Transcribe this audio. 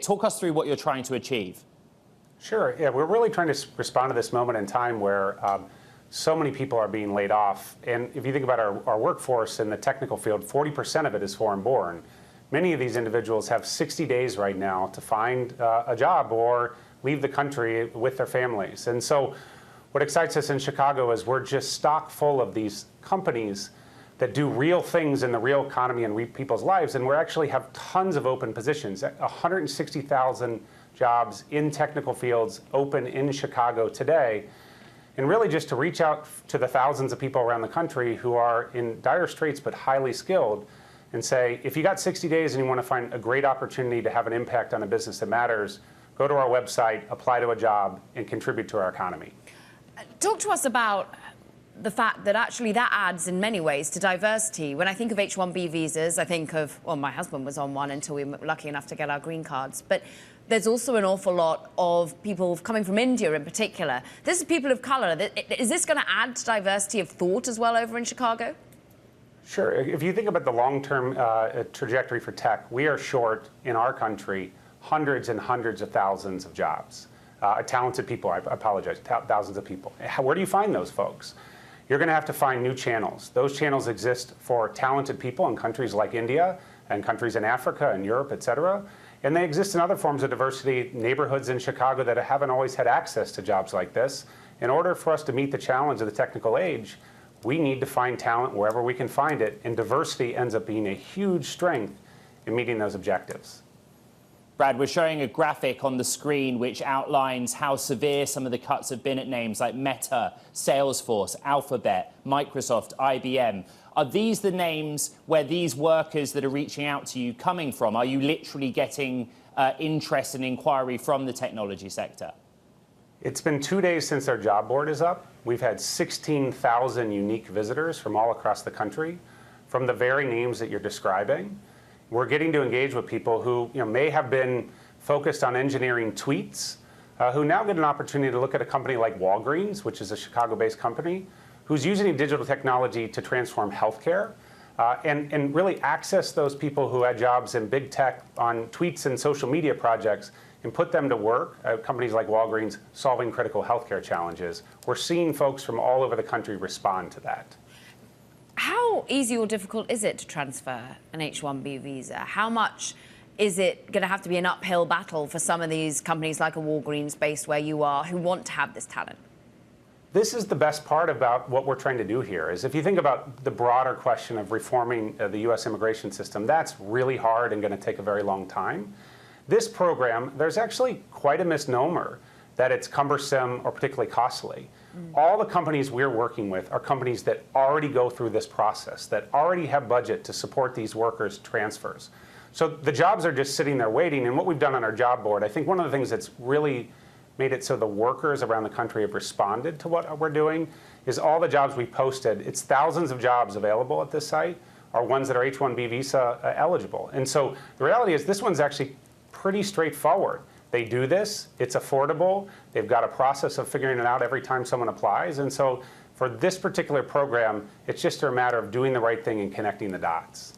Talk us through what you're trying to achieve. Sure. Yeah, we're really trying to respond to this moment in time where so many people are being laid off. And if you think about our workforce in the technical field, 40% of it is foreign born. Many of these individuals have 60 days right now to find a job or leave the country with their families. And so what excites us in Chicago is we're just stock full of these companies that do real things in the real economy and people's lives. And we actually have tons of open positions, 160,000 jobs in technical fields open in Chicago today. And really just to reach out to the thousands of people around the country who are in dire straits but highly skilled and say, if you got 60 days and you want to find a great opportunity to have an impact on a business that matters, go to our website, apply to a job, and contribute to our economy. Talk to us about the fact that actually that adds in many ways to diversity. When I think of H-1B visas, I think of, well, my husband was on one until we were lucky enough to get our green cards. But there's also an awful lot of people coming from India in particular. This is people of color. Is this going to add to diversity of thought as well over in Chicago? Sure. If you think about the long-term trajectory for tech, we are short in our country hundreds and hundreds of thousands of jobs. Talented people, I apologize, thousands of people. Where do you find those folks? You're going to have to find new channels. Those channels exist for talented people in countries like India and countries in Africa and Europe, et cetera. And they exist in other forms of diversity, neighborhoods in Chicago that haven't always had access to jobs like this. In order for us to meet the challenge of the technical age, we need to find talent wherever we can find it, and diversity ends up being a huge strength in meeting those objectives. Brad, we're showing a graphic on the screen which outlines how severe some of the cuts have been at names like Meta, Salesforce, Alphabet, Microsoft, IBM. Are these the names where these workers that are reaching out to you coming from? Are you literally getting interest and inquiry from the technology sector? It's been 2 days since our job board is up. We've had 16,000 unique visitors from all across the country, from the very names that you're describing. We're getting to engage with people who may have been focused on engineering tweets, who now get an opportunity to look at a company like Walgreens, which is a Chicago-based company, who's using digital technology to transform healthcare, and really access those people who had jobs in big tech on tweets and social media projects and put them to work at companies like Walgreens solving critical healthcare challenges. We're seeing folks from all over the country respond to that. How easy or difficult is it to transfer an H-1B visa? How much is it going to have to be an uphill battle for some of these companies like a Walgreens based where you are who want to have this talent? This is the best part about what we're trying to do here, is if you think about the broader question of reforming the U.S. immigration system, that's really hard and going to take a very long time. This program, there's actually quite a misnomer that it's cumbersome or particularly costly. All the companies we're working with are companies that already go through this process, that already have budget to support these workers' transfers. So the jobs are just sitting there waiting, and what we've done on our job board, I think one of the things that's really made it so the workers around the country have responded to what we're doing is all the jobs we posted, it's thousands of jobs available at this site, are ones that are H-1B visa eligible. And so the reality is this one's actually pretty straightforward. They do this, it's affordable, they've got a process of figuring it out every time someone applies, and so for this particular program, it's just a matter of doing the right thing and connecting the dots.